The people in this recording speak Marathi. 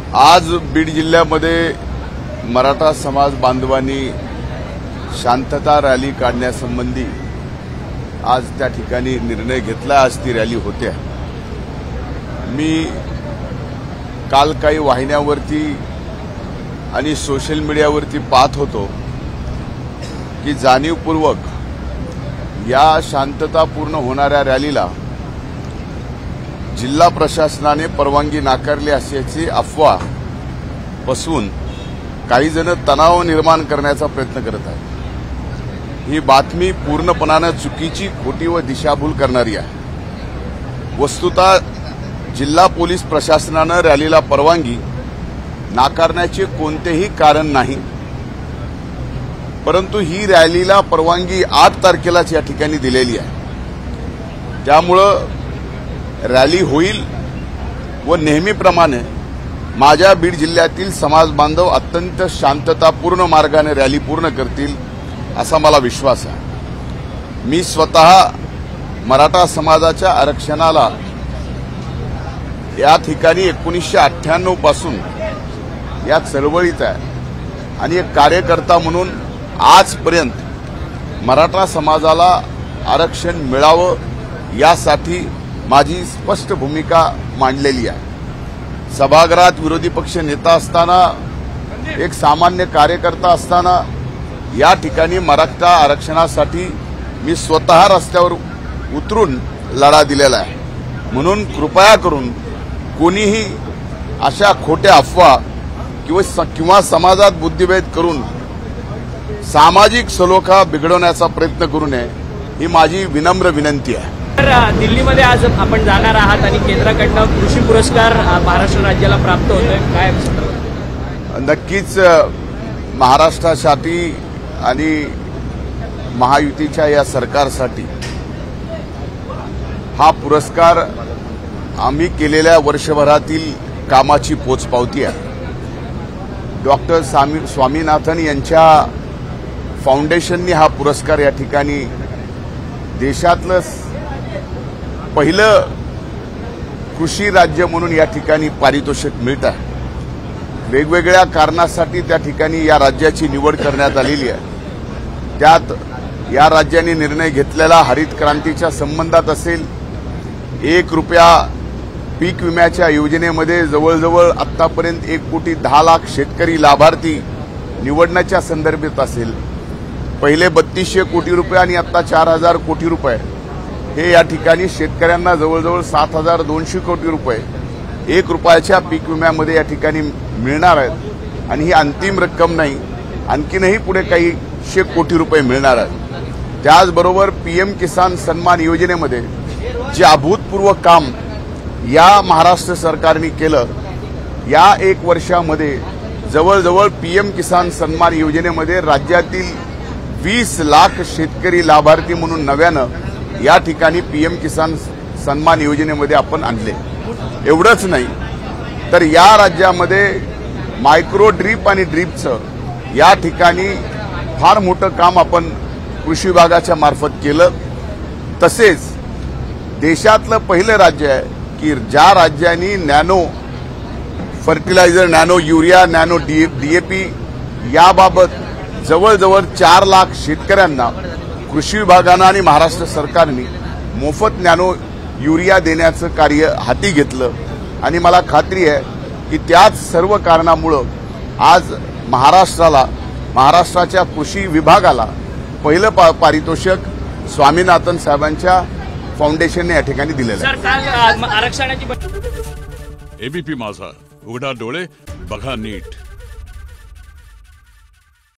आज बीड जिल्ह्यामध्ये मराठा समाज बांधवांनी शांतता रॅली काढण्यासंबंधी आज त्या ठिकाणी निर्णय घेतला। आज ती रॅली होते। मी काल काही वाहिन्यांवरती आणि सोशल मीडियावरती पाहत होतो की जाणीवपूर्वक या शांततापूर्ण होणाऱ्या रॅलीला जिल्हा प्रशासनाने परवानगी नाकारली असल्याची अफवा पसवून काही जण तणाव निर्माण करण्याचा प्रयत्न करत आहेत। ही बातमी पूर्णपणाने चुकीची, खोटी व दिशाभूल करणारी आहे। वस्तुतः जिल्हा पोलीस प्रशासनाने रॅलीला परवानगी नाकारण्याचे कोणतेही कारण नाही, परंतु ही रॅलीला परवानगी 8 तारखेलाच या ठिकाणी दिलेली आहे। त्यामुळे रॅली होईल व नेहमीप्रमाणे माझ्या बीड जिल्ह्यातील समाज बांधव अत्यंत शांततापूर्ण मार्गाने रॅली पूर्ण करतील असा मला विश्वास आहे। मी स्वतः मराठा समाजाच्या आरक्षणाला या ठिकाणी 1998 पासून या चळवळीत आहे आणि एक कार्यकर्ता म्हणून आजपर्यंत मराठा समाजाला आरक्षण मिळावं यासाठी माझी स्पष्ट भूमिका मांडलेली आहे। सभागृहात विरोधी पक्ष नेता असताना, एक सामान्य कार्यकर्ता असताना या ठिकाणी मराठा आरक्षणासाठी मी स्वतः रस्त्यावर उतरून लढा दिलेला आहे। म्हणून कृपया करून कोणीही अशा खोट्या अफवा किंवा समाजात बुद्धिभेद करून सामाजिक सलोखा बिघडवण्याचा प्रयत्न करू नये, ही माझी विनम्र विनंती आहे। दिल्लीमध्ये आज आपण जाणार आहात आणि केंद्राकडून कृषी पुरस्कार महाराष्ट्र राज्याला प्राप्त होतोय, काय? नक्कीच महाराष्ट्रासाठी आणि महायुतीच्या या सरकारसाठी हा पुरस्कार आम्ही केलेल्या वर्षभरातील कामाची पोचपावती आहे। डॉक्टर स्वामीनाथन यांच्या फाउंडेशनने हा पुरस्कार या ठिकाणी देशातलं पहिलं कृषी राज्य म्हणून या ठिकाणी पारितोषिक मिळत आहे। वेगवेगळ्या कारणासाठी त्या ठिकाणी या राज्याची निवड करण्यात आलेली आहे। त्यात या राज्याने निर्णय घेतलेला हरित क्रांतीच्या संबंधात असेल, 1 रुपया पीक विम्याच्या योजनेमध्ये जवळजवळ आतापर्यंत 1,10,00,000 शेतकरी लाभार्थी निवडण्याच्या संदर्भात असेल, पहिले 3200 कोटी रुपये आणि आता 4,000 कोटी रुपये हे या ठिकाणी शेतकऱ्यांना जवळजवळ 7,200 कोटी रुपये 1 रुपयाच्या पीक विम्यामध्ये या ठिकाणी मिळणार आहेत। आणि ही अंतिम रक्कम नाही, आणखीनही पुढे काही 100 कोटी रुपये मिळणार आहेत। त्याचबरोबर पीएम किसान सन्मान योजनेमध्ये जे अभूतपूर्व काम या महाराष्ट्र सरकारने केलं, या 1 वर्षामध्ये जवळजवळ पीएम किसान सन्मान योजनेमध्ये राज्यातील 20 लाख शेतकरी लाभार्थी म्हणून नव्यानं या ठिकाणी पीएम किसान सन्मान योजनेमध्ये आपण आणले। एवढंच नाही तर या राज्यामध्ये मायक्रो ड्रीप आणि ड्रीपचं या ठिकाणी फार मोठं काम आपण कृषी विभागाच्या मार्फत केलं। तसेच देशातलं पहिलं राज्य आहे की ज्या राज्यांनी nano fertiliser, nano urea, nano DAP याबाबत जवळजवळ 4 लाख शेतकऱ्यांना कृषी विभागानं आणि महाराष्ट्र सरकारने मोफत नॅनो युरिया देण्याचं कार्य हाती घेतलं। आणि मला खात्री आहे की त्याच सर्व कारणामुळे आज महाराष्ट्राच्या कृषी विभागाला पहिलं पारितोषिक स्वामीनाथन साहेबांच्या फाउंडेशनने या ठिकाणी दिलेलं आहे। आरक्षणाची एबीपी माझा, उघडा डोळे बघा नीट।